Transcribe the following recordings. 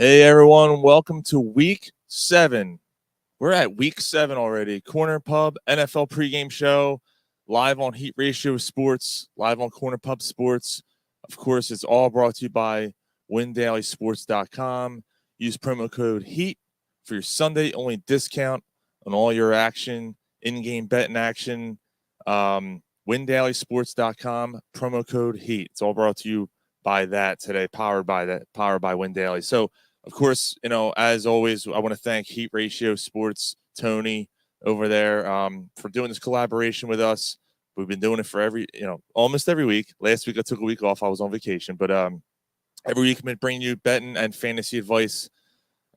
Hey everyone, welcome to week 7. We're at week 7 already. Corner Pub NFL pregame show, live on Heat Ratio Sports, live on Corner Pub Sports. Of course, it's all brought to you by WinDailySports.com. Use promo code HEAT for your Sunday only discount on all your action, in-game betting action. WinDailySports.com, promo code HEAT. It's all brought to you by that today, powered by Win Daily. So, of course, as always, I want to thank Heat Ratio Sports, Tony over there, for doing this collaboration with us. We've been doing it for almost every week. Last week I took a week off. I was on vacation, but every week I've been bringing you betting and fantasy advice,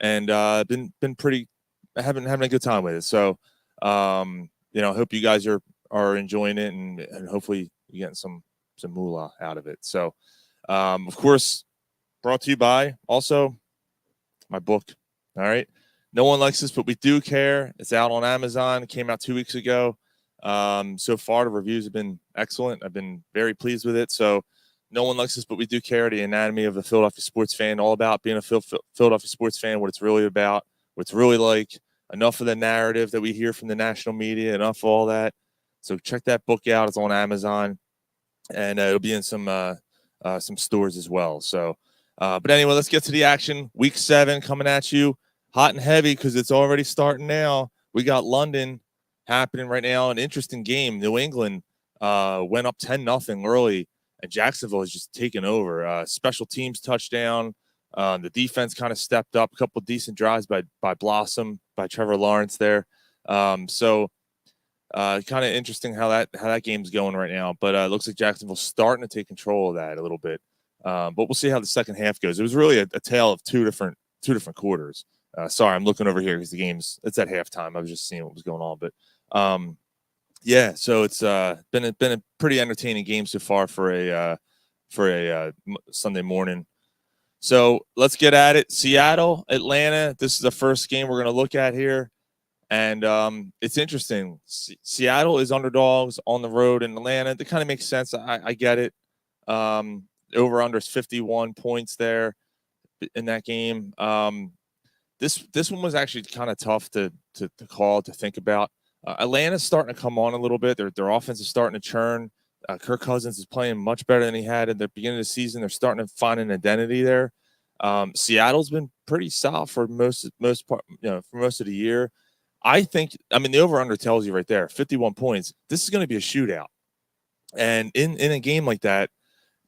and been pretty having a good time with it. So, hope you guys are enjoying it, and hopefully you're getting some moolah out of it. So, of course, brought to you by also my book. All right. No one likes this, but we do care. It's out on Amazon. It came out 2 weeks ago. So far, the reviews have been excellent. I've been very pleased with it. So, no one likes this, but we do care. The anatomy of a Philadelphia sports fan, all about being a Philadelphia sports fan, what it's really about, what it's really like. Enough of the narrative that we hear from the national media, enough of all that. So check that book out. It's on Amazon, and it'll be in some stores as well. So, but anyway, let's get to the action. Week 7 coming at you hot and heavy because it's already starting now. We got London happening right now. An interesting game. New England went up 10-0 early, and Jacksonville is just taking over. Special teams touchdown. The defense kind of stepped up. A couple of decent drives by Blossom, by Trevor Lawrence there. So kind of interesting how that game's going right now. But it looks like Jacksonville's starting to take control of that a little bit. But we'll see how the second half goes. It was really a tale of two different quarters. Sorry, I'm looking over here because it's at halftime. I was just seeing what was going on. But yeah, so it's been a pretty entertaining game so far for a Sunday morning. So let's get at it. Seattle, Atlanta. This is the first game we're going to look at here. And it's interesting. Seattle is underdogs on the road in Atlanta. That kind of makes sense. I get it. Over under is 51 points there in that game. This one was actually kind of tough to call, to think about. Atlanta's starting to come on a little bit. Their offense is starting to churn. Kirk Cousins is playing much better than he had at the beginning of the season. They're starting to find an identity there. Seattle's been pretty solid for most part, for most of the year. The over-under tells you right there, 51 points. This is going to be a shootout. And in a game like that,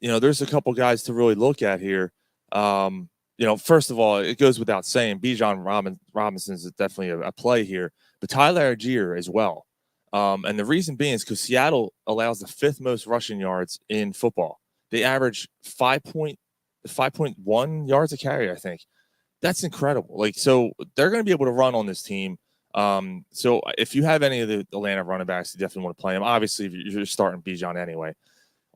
there's a couple guys to really look at here. First of all, it goes without saying, Bijan Robinson is definitely a play here, but Tyler Algier as well. And the reason being is because Seattle allows the 5th most rushing yards in football. They average 5.1 yards a carry, I think. That's incredible. So they're going to be able to run on this team. So if you have any of the Atlanta running backs, you definitely want to play them. Obviously, you're starting Bijan anyway.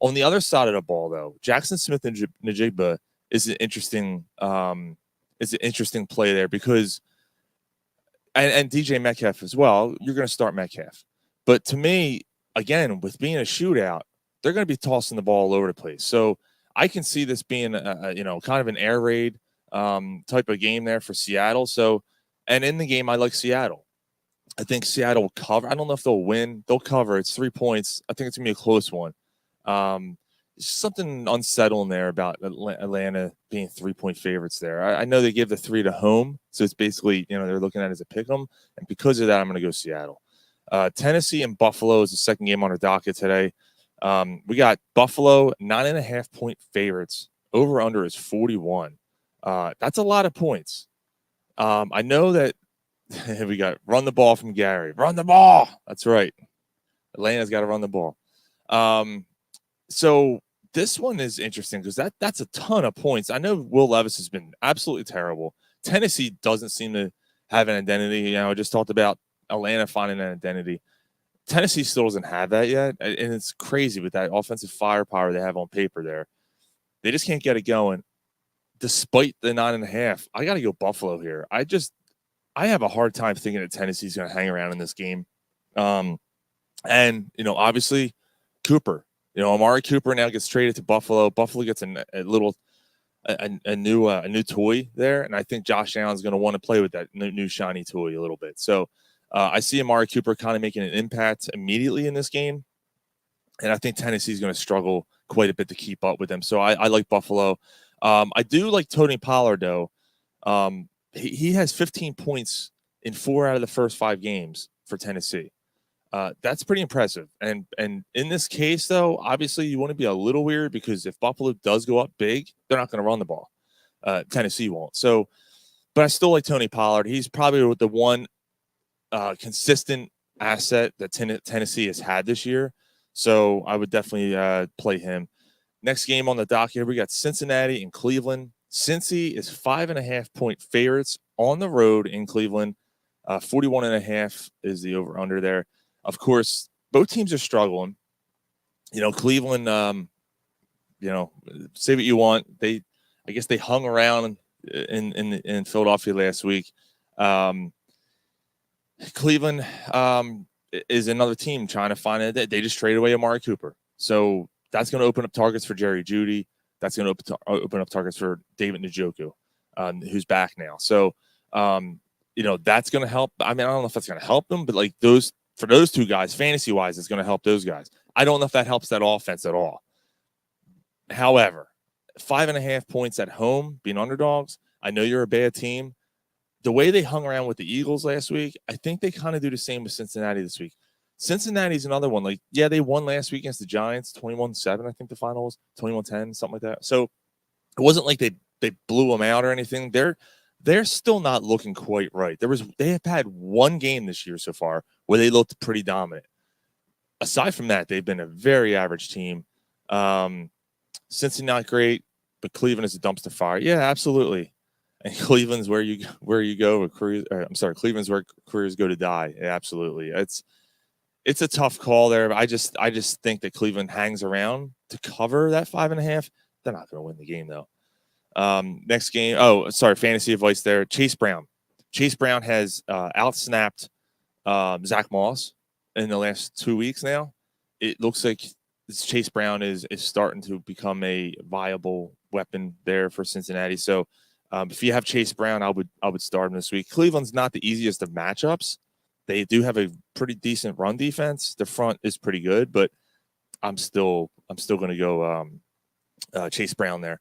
On the other side of the ball, though, Jackson Smith and Najigba is an interesting play there because, and DJ Metcalf as well. You're going to start Metcalf, but to me, again, with being a shootout, they're going to be tossing the ball all over the place. So I can see this being kind of an air raid type of game there for Seattle. So, and in the game, I like Seattle. I think Seattle will cover. I don't know if they'll win. They'll cover. It's 3 points. I think it's going to be a close one. It's something unsettling there about Atlanta being 3-point favorites there. I know they give the 3 to home, so it's basically, they're looking at it as a pick 'em, and because of that, I'm going to go Seattle. Tennessee and Buffalo is the second game on our docket today. We got Buffalo 9.5-point favorites. Over under is 41. That's a lot of points. I know that we got run the ball from Gary. Run the ball. That's right. Atlanta's got to run the ball. So this one is interesting because that's a ton of points. I know Will Levis has been absolutely terrible. Tennessee doesn't seem to have an identity. I just talked about Atlanta finding an identity. Tennessee still doesn't have that yet, and it's crazy with that offensive firepower they have on paper there. They just can't get it going. Despite the 9.5, I got to go Buffalo here. I have a hard time thinking that Tennessee's going to hang around in this game. And obviously Cooper. Amari Cooper now gets traded to Buffalo. Buffalo gets a little a new toy there, and I think Josh Allen's going to want to play with that new shiny toy a little bit. So I see Amari Cooper kind of making an impact immediately in this game, and I think Tennessee's going to struggle quite a bit to keep up with them. So I like Buffalo. I do like Tony Pollard though. He has 15 points in 4 out of the first 5 games for Tennessee. That's pretty impressive. And in this case, though, obviously you want to be a little weird because if Buffalo does go up big, they're not going to run the ball. Tennessee won't. So, but I still like Tony Pollard. He's probably the one consistent asset that Tennessee has had this year. So I would definitely play him. Next game on the docket here, we got Cincinnati and Cleveland. Cincy is 5.5-point favorites on the road in Cleveland. 41.5 is the over-under there. Of course, both teams are struggling. Cleveland, say what you want. I guess they hung around in Philadelphia last week. Cleveland is another team trying to find it. They just traded away Amari Cooper. So that's going to open up targets for Jerry Jeudy. That's going to open up targets for David Njoku, who's back now. So, that's going to help. I mean, I don't know if that's going to help them, but for those two guys, fantasy-wise, it's going to help those guys. I don't know if that helps that offense at all. However, 5.5 points at home, being underdogs, I know you're a bad team. The way they hung around with the Eagles last week, I think they kind of do the same with Cincinnati this week. Cincinnati's another one. They won last week against the Giants, 21-7, I think the final was, 21-10, something like that. So it wasn't like they blew them out or anything. They're still not looking quite right. They have had one game this year so far where they looked pretty dominant. Aside from that, they've been a very average team. Cincinnati not great, but Cleveland is a dumpster fire. Yeah, absolutely. And Cleveland's where you go. Cleveland's where careers go to die. Yeah, absolutely. It's a tough call there. I just think that Cleveland hangs around to cover that 5.5. They're not going to win the game though. Next game. Oh, sorry. Fantasy advice there. Chase Brown. Chase Brown has outsnapped Zach Moss in the last 2 weeks now. It looks like Chase Brown is starting to become a viable weapon there for Cincinnati. So if you have Chase Brown, I would start him this week. Cleveland's not the easiest of matchups. They do have a pretty decent run defense. The front is pretty good, but I'm still going to go Chase Brown there.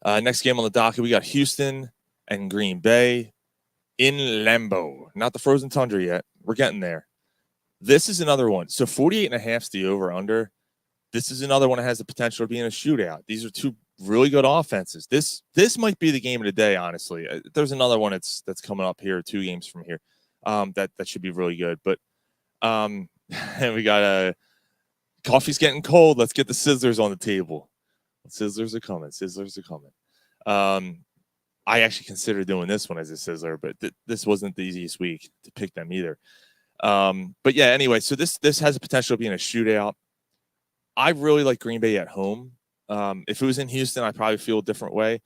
Next game on the docket, we got Houston and Green Bay in Lambeau. Not the frozen tundra yet. We're getting there. This is another one. So 48.5 is the over-under. This is another one that has the potential of being a shootout. These are two really good offenses. This might be the game of the day, honestly. There's another one that's coming up here 2 games from here that should be really good. But and we got coffee's getting cold. Let's get the sizzlers on the table. Sizzlers are coming. I actually considered doing this one as a sizzler, but this wasn't the easiest week to pick them either. But yeah, anyway, so this has a potential of being a shootout. I really like Green Bay at home. If it was in Houston, I'd probably feel a different way.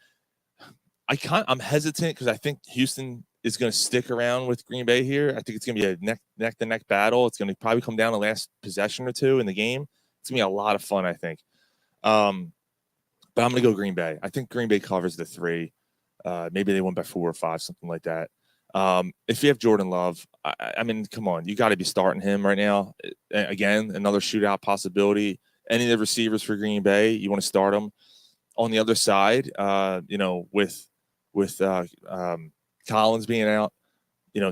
I'm hesitant because I think Houston is going to stick around with Green Bay here. I think it's going to be a neck to neck battle. It's going to probably come down to the last possession or two in the game. It's going to be a lot of fun, I think. But I'm going to go Green Bay. I think Green Bay covers the 3. Maybe they win by 4 or 5, something like that. If you have Jordan Love, I mean, come on, you got to be starting him right now. Again, another shootout possibility. Any of the receivers for Green Bay, you want to start them. On the other side, with Collins being out,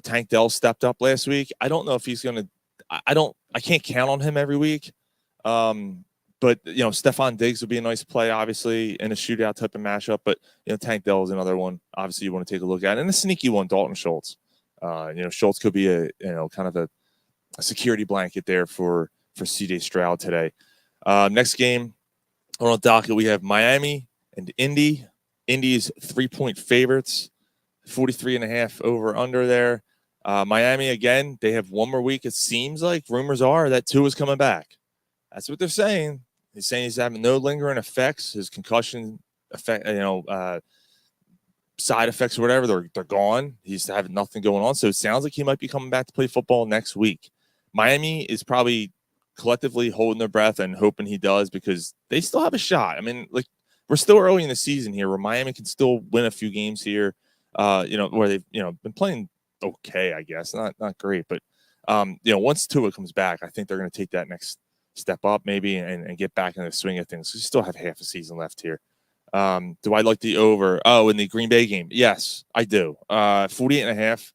Tank Dell stepped up last week. I don't know if he's going to. I can't count on him every week. But Stephon Diggs would be a nice play, obviously, in a shootout type of matchup. But Tank Dell is another one. Obviously, you want to take a look at, and a sneaky one, Dalton Schultz. Schultz could be a kind of a security blanket there for C.J. Stroud today. Next game on the docket, we have Miami and Indy. Indy's 3-point favorites, 43.5 over under there. Miami again. They have one more week. It seems like rumors are that Tua is coming back. That's what they're saying. He's saying he's having no lingering effects. His concussion effect, side effects or whatever, they're gone. He's having nothing going on. So it sounds like he might be coming back to play football next week. Miami is probably collectively holding their breath and hoping he does because they still have a shot. I mean, we're still early in the season here, where Miami can still win a few games here. Where they've been playing okay, I guess, not great, but once Tua comes back, I think they're going to take that next step up maybe and get back in the swing of things. We still have half a season left here. Do I like the over? Oh, in the Green Bay game, yes, I do. 48.5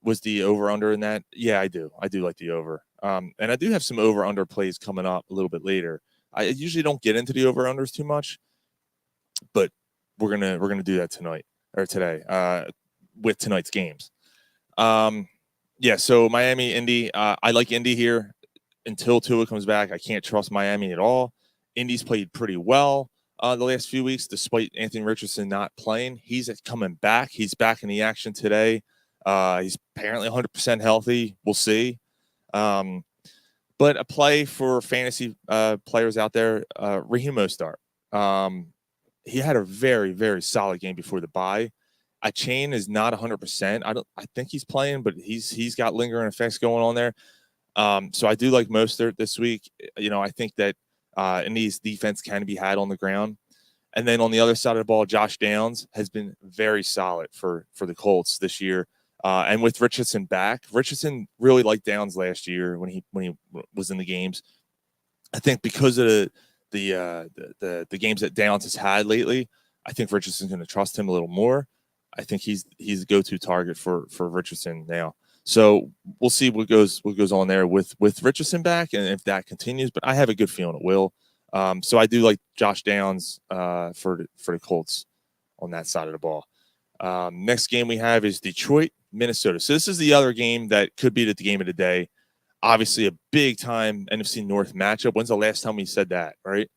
was the over under in that. Yeah, I do like the over. And I do have some over under plays coming up a little bit later. I usually don't get into the over unders too much, but we're gonna do that tonight or today with tonight's games. Yeah, so Miami, Indy. I like Indy here until Tua comes back. I can't trust Miami at all. Indy's played pretty well the last few weeks, despite Anthony Richardson not playing. He's coming back. He's back in the action today. He's apparently 100% healthy. We'll see. But a play for fantasy players out there, Raheem Mostert. He had a very, very solid game before the bye. Chain is not 100%. I think he's playing, but he's got lingering effects going on there. So I do like Mostert this week. I think that Indy's defense can be had on the ground. And then on the other side of the ball, Josh Downs has been very solid for the Colts this year. And with Richardson back, Richardson really liked Downs last year when he was in the games. I think because of the games that Downs has had lately, I think Richardson's going to trust him a little more. I think he's a go-to target for Richardson now. So we'll see what goes on there with Richardson back and if that continues. But I have a good feeling it will. So I do like Josh Downs for the Colts on that side of the ball. Next game we have is Detroit, Minnesota. So this is the other game that could be the game of the day. Obviously, a big time NFC North matchup. When's the last time we said that? Right?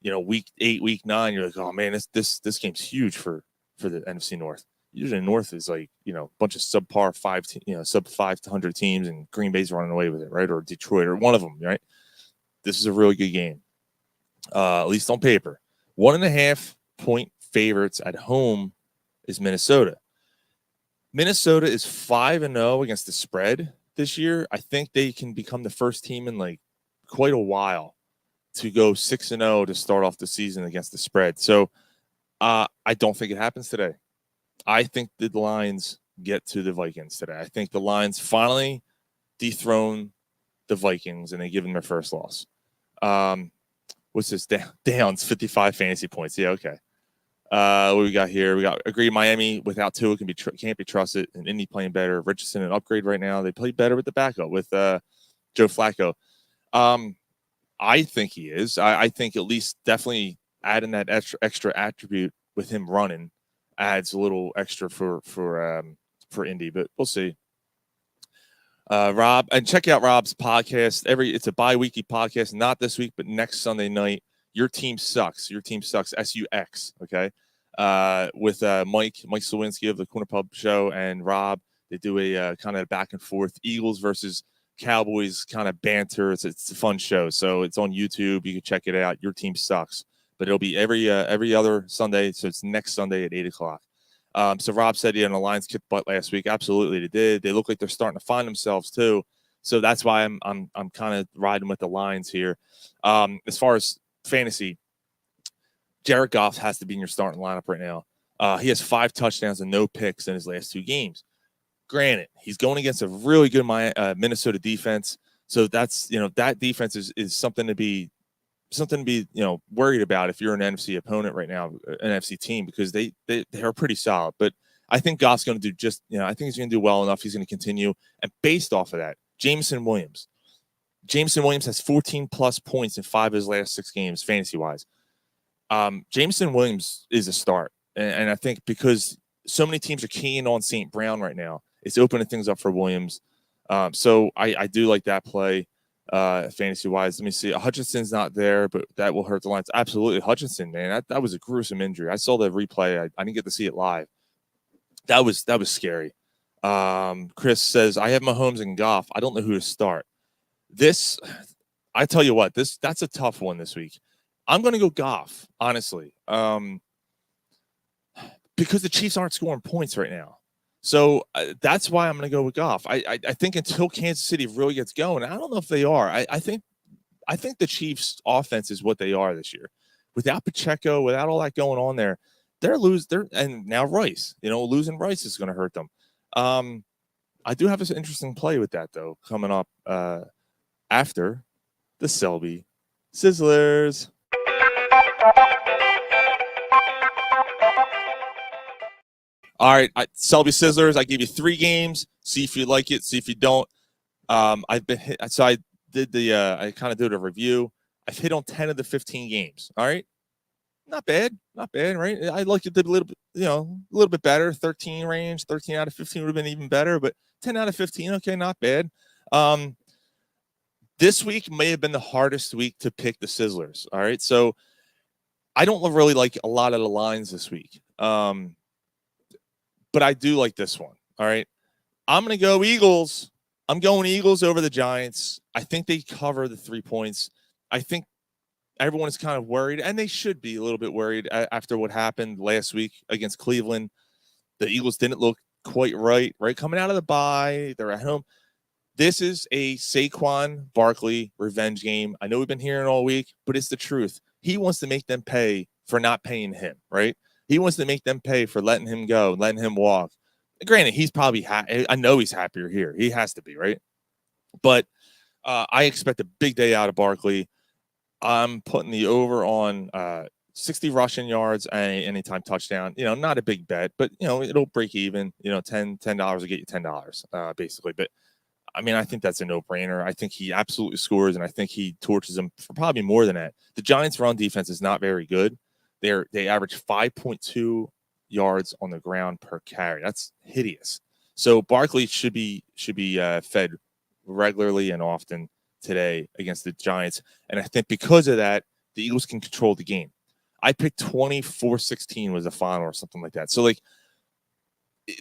Week 8, week 9. You're like, oh man, this game's huge for the NFC North. Usually North is like a bunch of subpar sub 500 teams, and Green Bay's running away with it, right? Or Detroit, or one of them, right? This is a really good game, at least on paper. 1.5 point favorites at home is Minnesota. Minnesota is 5-0 against the spread this year. I think they can become the first team in like quite a while to go 6-0 to start off the season against the spread. So I don't think it happens today. I think the Lions get to the Vikings today. I think the Lions finally dethrone the Vikings and they give them their first loss. What's this? Downs 55 fantasy points. Yeah, okay. What we got here? We got agree Miami without Tua can't be trusted, and Indy playing better. Richardson an upgrade right now. They play better with the backup with Joe Flacco. I think he is. I think at least definitely adding that extra attribute with him running adds a little extra for Indy, but we'll see. Rob, and check out Rob's podcast. It's a bi-weekly podcast, not this week, but next Sunday night. Your team sucks. SUX. Okay. With Mike Slawinski of the Corner Pub Show and Rob, they do a kind of back and forth Eagles versus Cowboys kind of banter. It's a fun show. So it's on YouTube. You can check it out. Your team sucks, but it'll be every other Sunday. So it's next Sunday at 8:00. So Rob said, the Lions kicked butt last week. Absolutely, they did. They look like they're starting to find themselves too. So that's why I'm kind of riding with the Lions here. As far as fantasy, Jared Goff has to be in your starting lineup right now. He has 5 touchdowns and no picks in his last 2 games. Granted, he's going against a really good Minnesota defense. So that's that defense is something to be worried about if you're an NFC opponent right now, an NFC team, because they are pretty solid. But I think Goff's going to do I think he's going to do well enough. He's going to continue. And based off of that, Jameson Williams has 14 plus points in 5 of his last 6 games, fantasy wise. Jameson Williams is a start. And I think because so many teams are keying on St. Brown right now, it's opening things up for Williams. So I do like that play. Fantasy wise, let me see. Hutchinson's not there, but that will hurt the Lions. Absolutely, Hutchinson, man, that was a gruesome injury. I saw the replay. I didn't get to see it live. That was scary. Chris says I have Mahomes and Goff. I don't know who to start. I tell you what, that's a tough one this week. I'm going to go Goff, honestly, because the Chiefs aren't scoring points right now. So that's why I'm going to go with Goff. I think until Kansas City really gets going, I don't know if they are. I think the Chiefs' offense is what they are this year. without Pacheco, without all that going on there, and now Rice, losing Rice is going to hurt them. I do have an interesting play with that though coming up after the Selby Sizzlers. All right, Selby Sizzlers. I give you 3 games. See if you like it. See if you don't. I've been hit. So I did I kind of did a review. I've hit on 10 of the 15 games. All right, not bad, right? I like it a little bit, a little bit better. 13 range, 13 out of 15 would have been even better, but 10 out of 15, okay, not bad. This week may have been the hardest week to pick the Sizzlers. All right, so I don't really like a lot of the lines this week. But I do like this one. All right. I'm going to go Eagles. I'm going Eagles over the Giants. I think they cover the 3 points. I think everyone is kind of worried, and they should be a little bit worried after what happened last week against Cleveland. The Eagles didn't look quite right coming out of the bye. They're at home. This is a Saquon Barkley revenge game. I know we've been hearing all week, but it's the truth. He wants to make them pay for not paying him, right? He wants to make them pay for letting him go, letting him walk. Granted, he's probably I know he's happier here. He has to be, right? But I expect a big day out of Barkley. I'm putting the over on 60 rushing yards and anytime touchdown. Not a big bet, but it'll break even. $10 will get you $10 basically. But I mean, I think that's a no-brainer. I think he absolutely scores, and I think he torches them for probably more than that. The Giants' run defense is not very good. They average 5.2 yards on the ground per carry. That's hideous. So Barkley should be fed regularly and often today against the Giants. And I think because of that, the Eagles can control the game. I picked 24-16 was the final or something like that. So like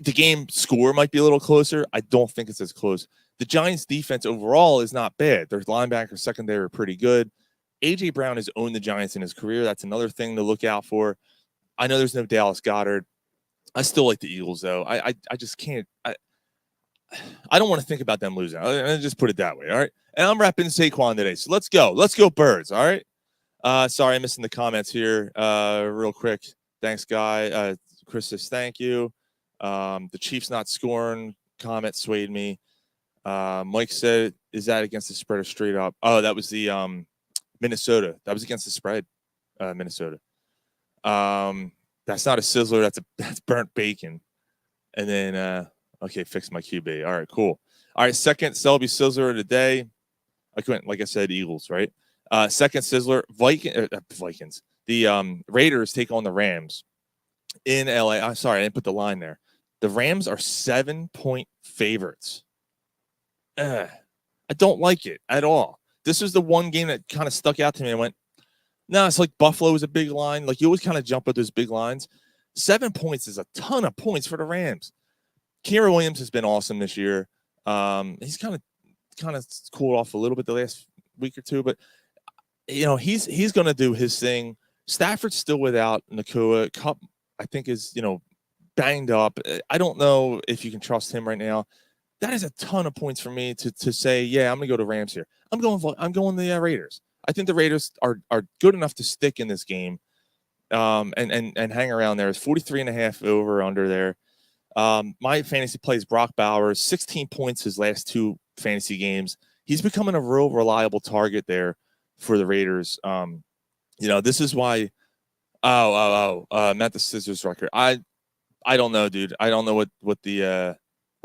the game score might be a little closer. I don't think it's as close. The Giants defense overall is not bad. Their linebacker secondary are pretty good. A.J. Brown has owned the Giants in his career. That's another thing to look out for. I know there's no Dallas Goedert. I still like the Eagles, though. I just can't. I don't want to think about them losing. I'll just put it that way, all right? And I'm repping Saquon today, so let's go. Let's go Birds, all right? Sorry, I'm missing the comments here real quick. Thanks, Guy. Chris says thank you. The Chiefs not scoring comment swayed me. Mike said, is that against the spread or straight up? Oh, that was the Minnesota. That was against the spread, Minnesota. That's not a sizzler. That's burnt bacon. And then, okay, fix my QB. All right, cool. All right, second Selby Sizzler of the day. Like I said, Eagles, right? Second Sizzler, Vikings. The Raiders take on the Rams in LA. I'm sorry, I didn't put the line there. The Rams are 7-point favorites. I don't like it at all. This is the one game that kind of stuck out to me. I went, no, it's like Buffalo is a big line. Like you always kind of jump at those big lines. 7 points is a ton of points for the Rams. Kieran Williams has been awesome this year. He's kind of cooled off a little bit the last week or two, but he's going to do his thing. Stafford's still without Nakua. Kupp, I think, is banged up. I don't know if you can trust him right now. That is a ton of points for me to say, yeah, I'm going to go to Rams here. I'm going the Raiders. I think the Raiders are good enough to stick in this game and hang around there. It's 43.5 over under there. My fantasy play is Brock Bowers, 16 points his last 2 fantasy games. He's becoming a real reliable target there for the Raiders. This is why. Matt the Scissors record. I don't know, dude. I don't know what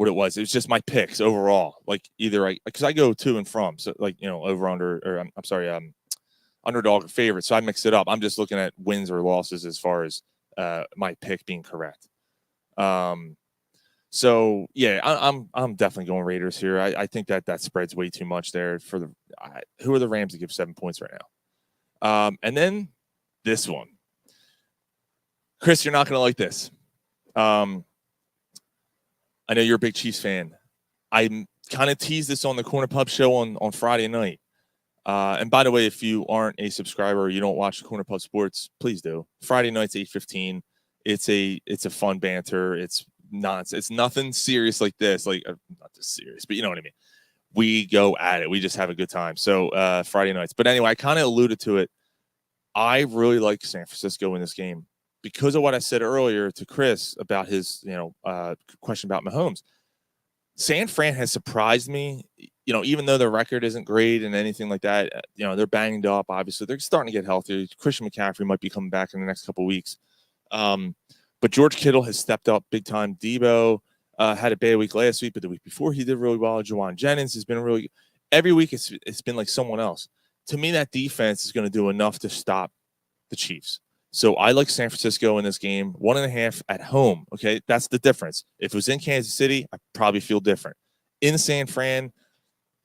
it was. It was just my picks overall. Like either because I go to and from, so like over under or I'm sorry, underdog or favorite. So I mix it up. I'm just looking at wins or losses as far as my pick being correct. So yeah, I'm definitely going Raiders here. I think that spreads way too much there for the. Who are the Rams to give 7 points right now? And then this one, Chris, you're not going to like this. I know you're a big Chiefs fan. I kind of teased this on the Corner Pub show on Friday night. And by the way, if you aren't a subscriber or you don't watch Corner Pub Sports, please do. Friday nights 8:15. It's a fun banter. It's nonsense. It's nothing serious like this. Like not this serious, but you know what I mean. We go at it. We just have a good time. So Friday nights. But anyway, I kind of alluded to it. I really like San Francisco in this game because of what I said earlier to Chris about his, question about Mahomes. San Fran has surprised me, even though their record isn't great and anything like that. They're banged up. Obviously, they're starting to get healthier. Christian McCaffrey might be coming back in the next couple of weeks. But George Kittle has stepped up big time. Debo had a bad week last week, but the week before he did really well. Juwan Jennings has been really every week. It's been like someone else. To me, that defense is going to do enough to stop the Chiefs. So I like San Francisco in this game, 1.5 at home. Okay, that's the difference. If it was in Kansas City, I probably feel different. In San Fran,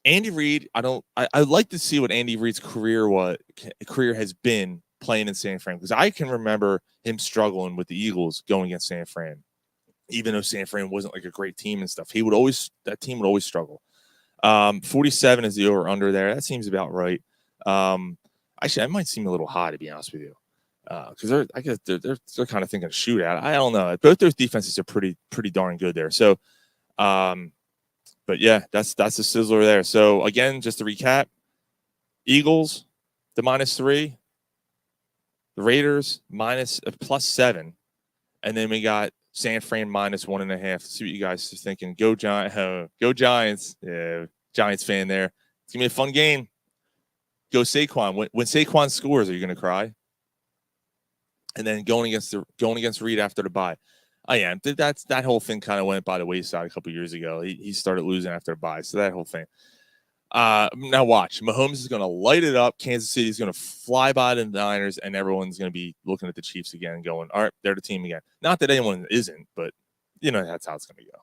Andy Reid, I like to see what Andy Reid's career has been playing in San Fran, because I can remember him struggling with the Eagles going against San Fran. Even though San Fran wasn't like a great team and stuff, that team would always struggle. 47 is the over under there. That seems about right. Actually, that might seem a little high, to be honest with you, because they're kind of thinking shootout. I don't know. Both those defenses are pretty darn good there. So, but yeah, that's the sizzler there. So again, just to recap: Eagles, the -3, the Raiders +7, and then we got San Fran -1.5. Let's see what you guys are thinking. Go Giants! Yeah, Giants fan there. It's gonna be a fun game. Go Saquon. When Saquon scores, are you gonna cry? And then going against Reed after the bye. I am. That whole thing kind of went by the wayside a couple years ago. He started losing after the bye, so that whole thing. Now watch. Mahomes is going to light it up. Kansas City is going to fly by the Niners, and everyone's going to be looking at the Chiefs again, going, "All right, they're the team again." Not that anyone isn't, but that's how it's going to go.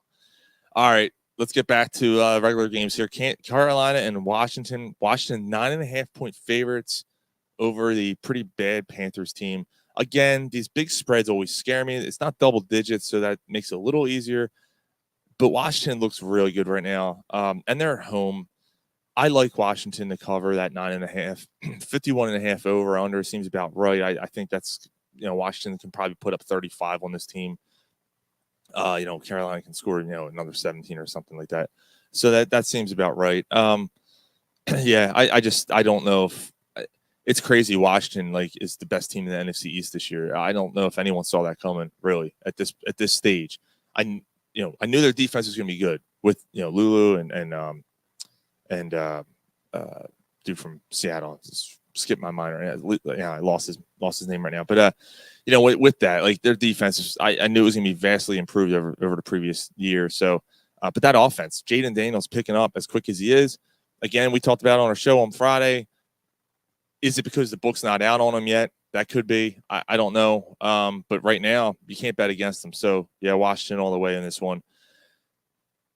All right, let's get back to regular games here. Carolina and Washington. Washington 9.5-point favorites over the pretty bad Panthers team. Again, these big spreads always scare me. It's not double digits, so that makes it a little easier. But Washington looks really good right now, and they're at home. I like Washington to cover that 9.5, 51.5 over under seems about right. I think that's, Washington can probably put up 35 on this team. Carolina can score, another 17 or something like that. So that seems about right. Yeah, I don't know if it's crazy. Washington is the best team in the NFC East this year. I don't know if anyone saw that coming really at this stage. I knew their defense was going to be good with Lulu and dude from Seattle. Just skipped my mind right now. Yeah, I lost his name right now. But with that, their defense, I knew it was going to be vastly improved over the previous year. So, but that offense, Jaden Daniels picking up as quick as he is. Again, we talked about it on our show on Friday. Is it because the book's not out on him yet? That could be. I don't know. But right now, you can't bet against them. So, yeah, Washington all the way in this one.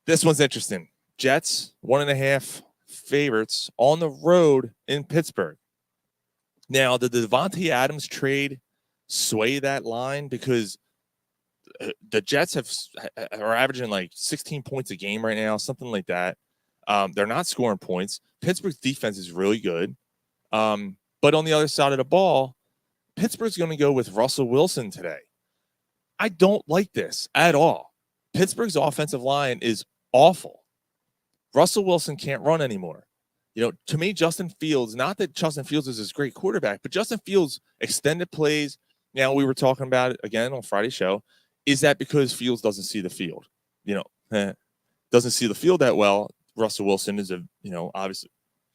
This one's interesting. Jets, 1.5 favorites on the road in Pittsburgh. Now, did the Devontae Adams trade sway that line? Because the Jets are averaging 16 points a game right now, something like that. They're not scoring points. Pittsburgh's defense is really good. But on the other side of the ball, Pittsburgh's going to go with Russell Wilson today. I don't like this at all. Pittsburgh's offensive line is awful. Russell Wilson can't run anymore. To me, Justin Fields, not that Justin Fields is this great quarterback, but Justin Fields extended plays. Now, we were talking about it again on Friday's show. Is that because Fields doesn't see the field? Doesn't see the field that well. Russell Wilson is obviously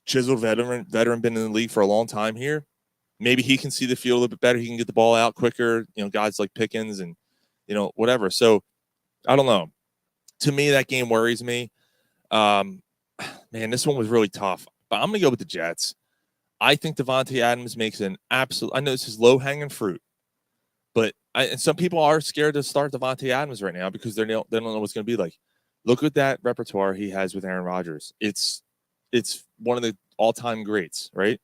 chiseled veteran, been in the league for a long time here. Maybe he can see the field a little bit better. He can get the ball out quicker. Guys like Pickens and, whatever. So I don't know. To me, that game worries me. Man, this one was really tough. But I'm going to go with the Jets. I think Devontae Adams makes an absolute – I know this is low-hanging fruit. But and some people are scared to start Devontae Adams right now because they don't know what's going to be like. Look at that repertoire he has with Aaron Rodgers. It's one of the all-time greats, right?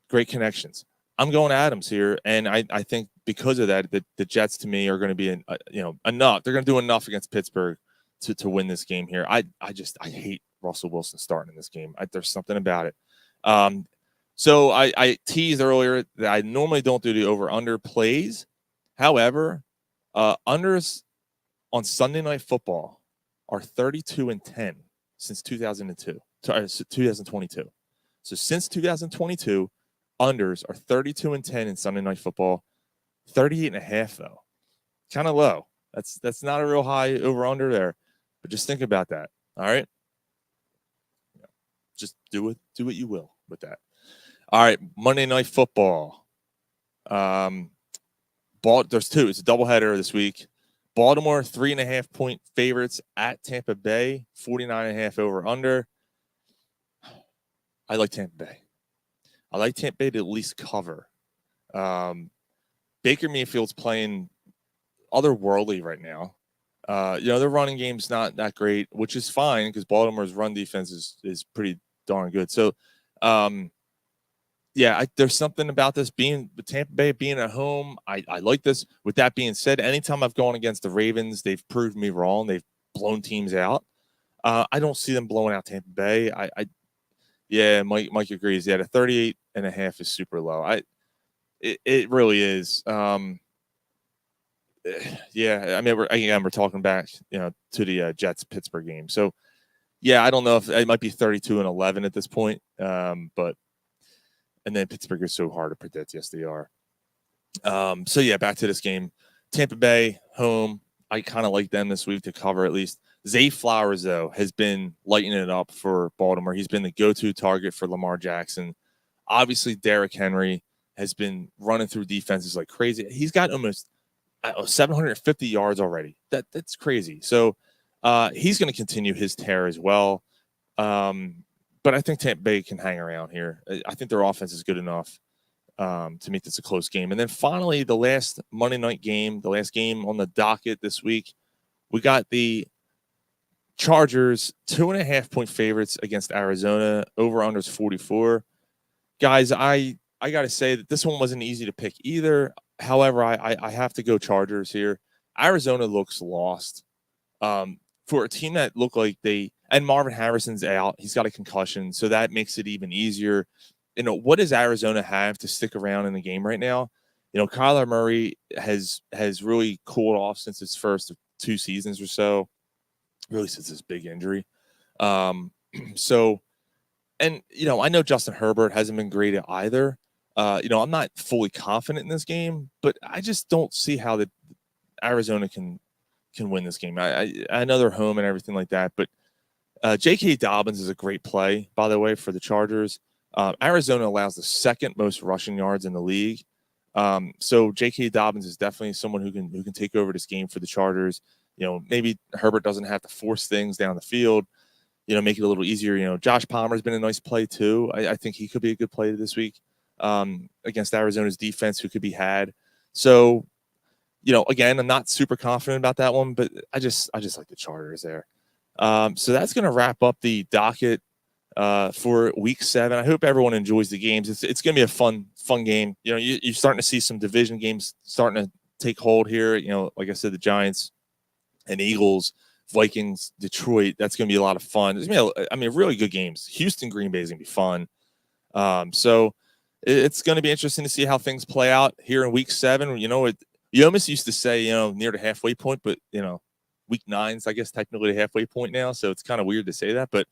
Great connections. I'm going Adams here, and I think because of that, the Jets to me are going to be enough. They're going to do enough against Pittsburgh to win this game here. I hate Russell Wilson starting in this game. There's something about it. So I teased earlier that I normally don't do the over/under plays. However, unders on Sunday Night Football are 32-10 since 2022. 2022. So since 2022, unders are 32-10 in Sunday Night Football. 38.5 though, kind of low. That's not a real high over under there, but just think about that. All right, just do what you will with that. All right, Monday Night Football. There's two. It's a doubleheader this week. Baltimore 3.5-point favorites at Tampa Bay. 49.5 over under. I like Tampa Bay. I like Tampa Bay to at least cover. Baker Mayfield's playing otherworldly right now. Their running game's not that great, which is fine because Baltimore's run defense is pretty darn good. So, there's something about this being Tampa Bay being at home. I like this. With that being said, anytime I've gone against the Ravens, they've proved me wrong. They've blown teams out. I don't see them blowing out Tampa Bay. Mike agrees. Yeah, the 38.5 is super low. It really is. We're talking back, to the Jets Pittsburgh game. So, I don't know if it might be 32-11 at this point. And then Pittsburgh is so hard to predict. Yes, they are. Back to this game. Tampa Bay home. I kind of like them this week to cover at least. Zay Flowers, though, has been lighting it up for Baltimore. He's been the go-to target for Lamar Jackson. Obviously, Derrick Henry has been running through defenses like crazy. He's got almost 750 yards already. That's crazy. So he's going to continue his tear as well. But I think Tampa Bay can hang around here. I think their offense is good enough to make this a close game. And then finally, the last Monday night game, the last game on the docket this week, we got the Chargers 2.5-point favorites against Arizona. Over under is 44. Guys, I got to say that this one wasn't easy to pick either. However, I have to go Chargers here. Arizona looks lost. For a team that looked like and Marvin Harrison's out. He's got a concussion, so that makes it even easier. What does Arizona have to stick around in the game right now? Kyler Murray has really cooled off since his first 2 seasons or so, really since his big injury. I know Justin Herbert hasn't been great either. I'm not fully confident in this game, but I just don't see how the Arizona can win this game. I know they're home and everything like that, but J.K. Dobbins is a great play, by the way, for the Chargers. Arizona allows the second most rushing yards in the league. So J.K. Dobbins is definitely someone who can take over this game for the Chargers. Maybe Herbert doesn't have to force things down the field, make it a little easier. Josh Palmer's been a nice play too. I think he could be a good play this week against Arizona's defense, who could be had. So, again, I'm not super confident about that one, but I just like the Chargers there. So that's going to wrap up the docket for Week 7. I hope everyone enjoys the games. It's going to be a fun game. You're starting to see some division games starting to take hold here. Like I said, the Giants and Eagles, Vikings, Detroit. That's going to be a lot of fun. There's going to be, really good games. Houston, Green Bay is going to be fun. So it's going to be interesting to see how things play out here in Week 7. You almost used to say, near the halfway point, but Week 9's, I guess, technically the halfway point now. So it's kind of weird to say that, but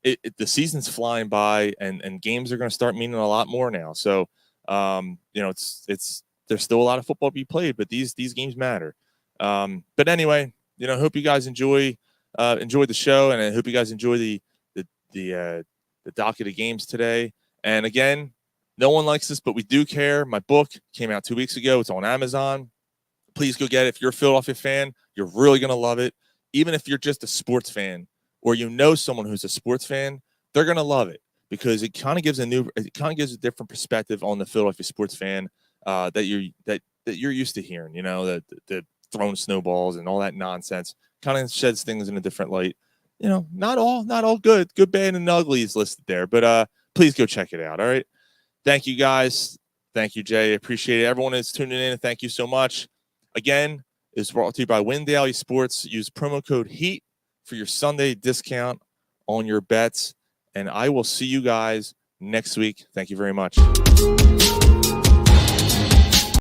the season's flying by, and games are going to start meaning a lot more now. So, there's still a lot of football to be played, but these games matter. But anyway, hope you guys enjoyed the show, and I hope you guys enjoy the docket of games today. And again, no one likes this, but we do care. My book came out 2 weeks ago. It's on Amazon. Please go get it. If you're a Philadelphia fan, you're really going to love it. Even if you're just a sports fan, or someone who's a sports fan, they're going to love it, because it kind of gives a different perspective on the Philadelphia sports fan that you're used to hearing. The throwing snowballs and all that nonsense kind of sheds things in a different light. Not all good, bad, and ugly is listed there, but please go check it out. All right. Thank you, guys. Thank you, Jay. Appreciate it. Everyone is tuning in. Thank you so much. Again, it's brought to you by Win Daily Sports. Use promo code HEAT for your Sunday discount on your bets. And I will see you guys next week. Thank you very much.